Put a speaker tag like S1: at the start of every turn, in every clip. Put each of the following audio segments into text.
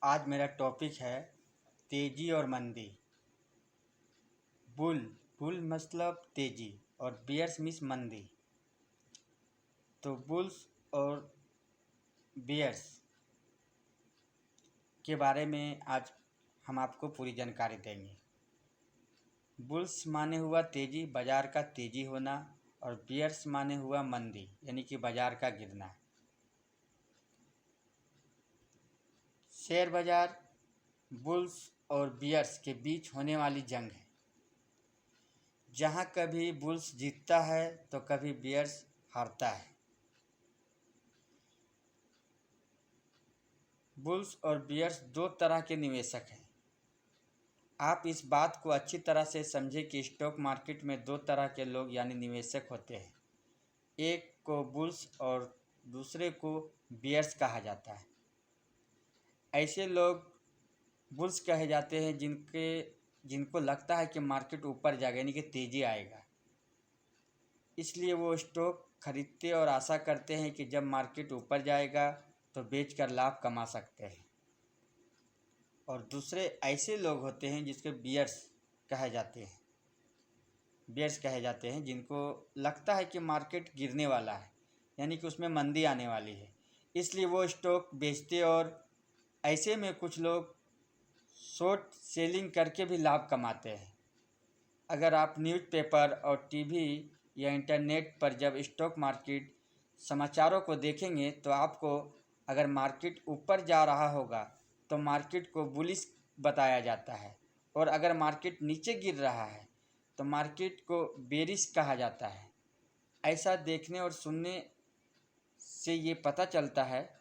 S1: आज मेरा टॉपिक है तेजी और मंदी। बुल बुल मतलब तेजी और बियर्स मीन्स मंदी। तो बुल्स और बियर्स के बारे में आज हम आपको पूरी जानकारी देंगे। बुल्स माने हुआ तेजी, बाजार का तेजी होना, और बियर्स माने हुआ मंदी यानी कि बाजार का गिरना। शेयर बाजार बुल्स और बियर्स के बीच होने वाली जंग है, जहां कभी बुल्स जीतता है तो कभी बियर्स हारता है। बुल्स और बियर्स दो तरह के निवेशक हैं। आप इस बात को अच्छी तरह से समझें कि स्टॉक मार्केट में दो तरह के लोग यानी निवेशक होते हैं। एक को बुल्स और दूसरे को बियर्स कहा जाता है। ऐसे लोग बुल्स कहे जाते हैं जिनको लगता है कि मार्केट ऊपर जाएगा यानी कि तेज़ी आएगा, इसलिए वो स्टॉक खरीदते और आशा करते हैं कि जब मार्केट ऊपर जाएगा तो बेचकर लाभ कमा सकते हैं। और दूसरे ऐसे लोग होते हैं जिसको बियर्स कहे जाते हैं, जिनको लगता है कि मार्केट गिरने वाला है यानी कि उसमें मंदी आने वाली है, इसलिए वो स्टॉक बेचते और ऐसे में कुछ लोग शॉर्ट सेलिंग करके भी लाभ कमाते हैं। अगर आप न्यूज़पेपर और टीवी या इंटरनेट पर जब स्टॉक मार्केट समाचारों को देखेंगे तो आपको अगर मार्केट ऊपर जा रहा होगा तो मार्केट को बुलिश बताया जाता है, और अगर मार्केट नीचे गिर रहा है तो मार्केट को बेरिश कहा जाता है। ऐसा देखने और सुनने से ये पता चलता है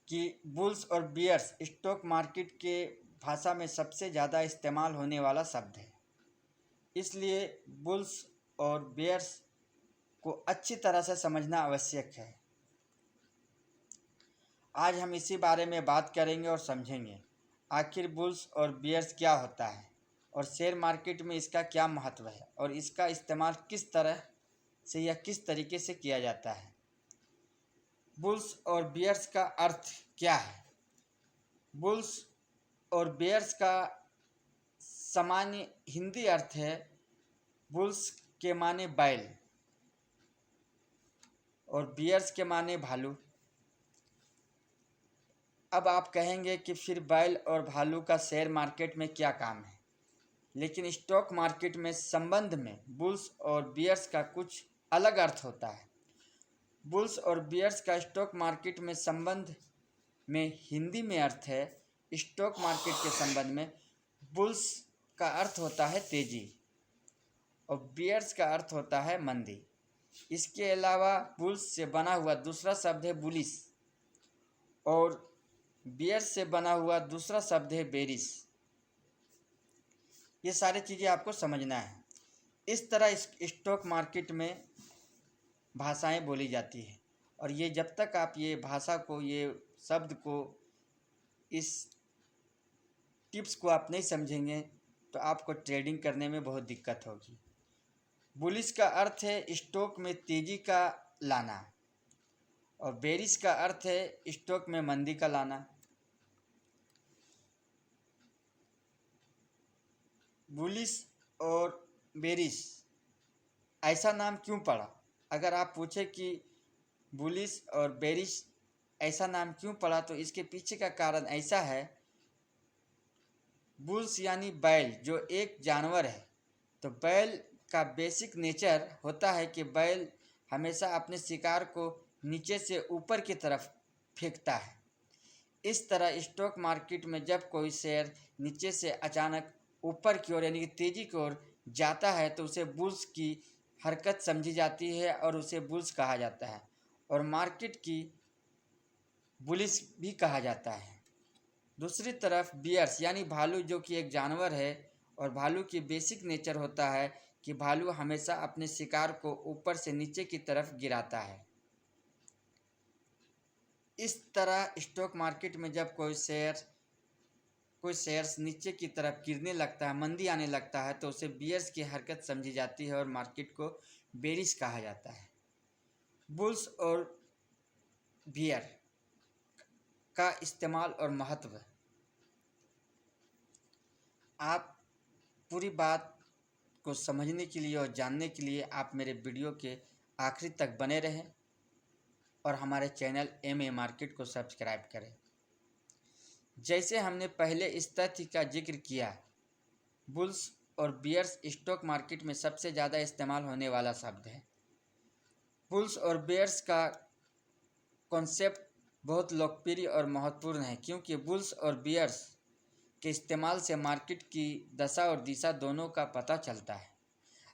S1: कि बुल्स और बियर्स स्टॉक मार्केट के भाषा में सबसे ज़्यादा इस्तेमाल होने वाला शब्द है, इसलिए बुल्स और बियर्स को अच्छी तरह से समझना आवश्यक है। आज हम इसी बारे में बात करेंगे और समझेंगे आखिर बुल्स और बियर्स क्या होता है और शेयर मार्केट में इसका क्या महत्व है और इसका इस्तेमाल किस तरह से या किस तरीके से किया जाता है। बुल्स और बियर्स का अर्थ क्या है? बुल्स और बियर्स का सामान्य हिंदी अर्थ है, बुल्स के माने बैल और बियर्स के माने भालू। अब आप कहेंगे कि फिर बैल और भालू का शेयर मार्केट में क्या काम है, लेकिन स्टॉक मार्केट में संबंध में बुल्स और बियर्स का कुछ अलग अर्थ होता है। बुल्स और बियर्स का स्टॉक मार्केट में संबंध में हिंदी में अर्थ है, स्टॉक मार्केट के संबंध में बुल्स का अर्थ होता है तेजी और बियर्स का अर्थ होता है मंदी। इसके अलावा बुल्स से बना हुआ दूसरा शब्द है बुलिश और बियर्स से बना हुआ दूसरा शब्द है बेरिश। ये सारी चीज़ें आपको समझना है। इस तरह स्टॉक मार्केट में भाषाएं बोली जाती है, और ये जब तक आप ये भाषा को, ये शब्द को, इस टिप्स को आप नहीं समझेंगे तो आपको ट्रेडिंग करने में बहुत दिक्कत होगी। बुलिश का अर्थ है स्टॉक में तेजी का लाना और बेरिश का अर्थ है स्टॉक में मंदी का लाना। बुलिश और बेरिश ऐसा नाम क्यों पड़ा? अगर आप पूछे कि बुलिश और बेरिश ऐसा नाम क्यों पड़ा तो इसके पीछे का कारण ऐसा है। बुल्स यानी बैल जो एक जानवर है, तो बैल का बेसिक नेचर होता है कि बैल हमेशा अपने शिकार को नीचे से ऊपर की तरफ फेंकता है। इस तरह स्टॉक मार्केट में जब कोई शेयर नीचे से अचानक ऊपर की ओर यानी कि तेजी की ओर जाता है तो उसे बुल्स की हरकत समझी जाती है और उसे बुल्स कहा जाता है, और मार्केट की बुलिश भी कहा जाता है। दूसरी तरफ बियर्स यानी भालू जो कि एक जानवर है, और भालू की बेसिक नेचर होता है कि भालू हमेशा अपने शिकार को ऊपर से नीचे की तरफ गिराता है। इस तरह स्टॉक मार्केट में जब कोई शेयर्स नीचे की तरफ गिरने लगता है, मंदी आने लगता है, तो उसे बियर्स की हरकत समझी जाती है और मार्केट को बेरिश कहा जाता है। बुल्स और बियर का इस्तेमाल और महत्व। आप पूरी बात को समझने के लिए और जानने के लिए आप मेरे वीडियो के आखिरी तक बने रहें और हमारे चैनल एमए मार्केट को सब्सक्राइब करें। जैसे हमने पहले इस तथ्य का जिक्र किया, बुल्स और बियर्स स्टॉक मार्केट में सबसे ज़्यादा इस्तेमाल होने वाला शब्द है। बुल्स और बियर्स का कॉन्सेप्ट बहुत लोकप्रिय और महत्वपूर्ण है, क्योंकि बुल्स और बियर्स के इस्तेमाल से मार्केट की दशा और दिशा दोनों का पता चलता है।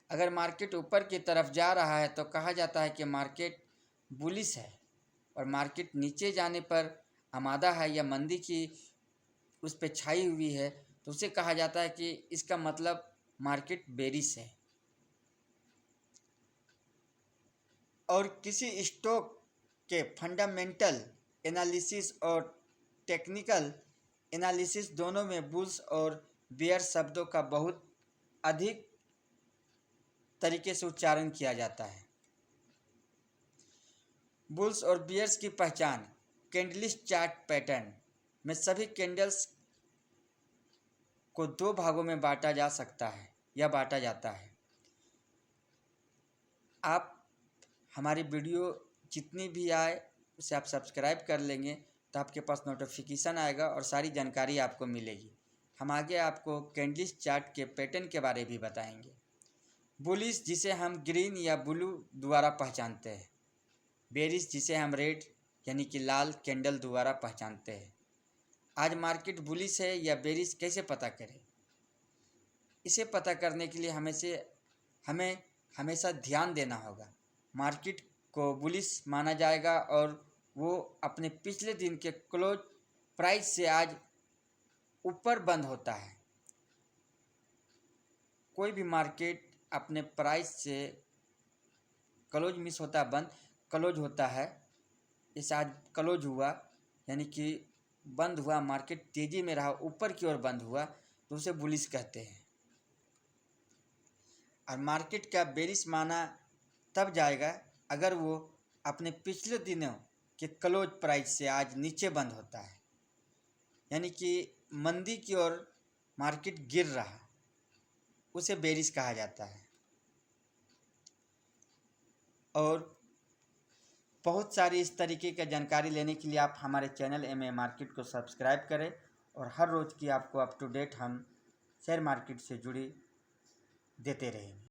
S1: अगर मार्केट ऊपर की तरफ जा रहा है तो कहा जाता है कि मार्केट बुलिश है, और मार्केट नीचे जाने पर आमादा है या मंदी की उस पर छाई हुई है तो उसे कहा जाता है कि इसका मतलब मार्केट बेरिश है। और किसी स्टॉक के फंडामेंटल एनालिसिस और टेक्निकल एनालिसिस दोनों में बुल्स और बियर शब्दों का बहुत अधिक तरीके से उच्चारण किया जाता है। बुल्स और बियर्स की पहचान। कैंडलिस्ट चार्ट पैटर्न में सभी कैंडल्स को दो भागों में बांटा जा सकता है या बांटा जाता है। आप हमारी वीडियो जितनी भी आए उसे आप सब्सक्राइब कर लेंगे तो आपके पास नोटिफिकेशन आएगा और सारी जानकारी आपको मिलेगी। हम आगे आपको कैंडलिस्ट चार्ट के पैटर्न के बारे में भी बताएंगे। बुलिश जिसे हम ग्रीन या ब्लू द्वारा पहचानते हैं, बेरिश जिसे हम रेड यानी कि लाल कैंडल द्वारा पहचानते हैं। आज मार्केट बुलिश है या बेरिश कैसे पता करें? इसे पता करने के लिए हमें हमेशा ध्यान देना होगा। मार्केट को बुलिश माना जाएगा और वो अपने पिछले दिन के क्लोज प्राइस से आज ऊपर बंद होता है। कोई भी मार्केट अपने प्राइस से क्लोज मिस होता है, बंद क्लोज होता है। इस आज क्लोज हुआ यानी कि बंद हुआ, मार्केट तेज़ी में रहा, ऊपर की ओर बंद हुआ तो उसे बुलिश कहते हैं। और मार्केट का बेरिश माना तब जाएगा अगर वो अपने पिछले दिनों के क्लोज प्राइस से आज नीचे बंद होता है, यानी कि मंदी की ओर मार्केट गिर रहा, उसे बेरिश कहा जाता है। और बहुत सारी इस तरीके की जानकारी लेने के लिए आप हमारे चैनल एमए मार्केट को सब्सक्राइब करें और हर रोज़ की आपको अप टू डेट हम शेयर मार्केट से जुड़ी देते रहेंगे।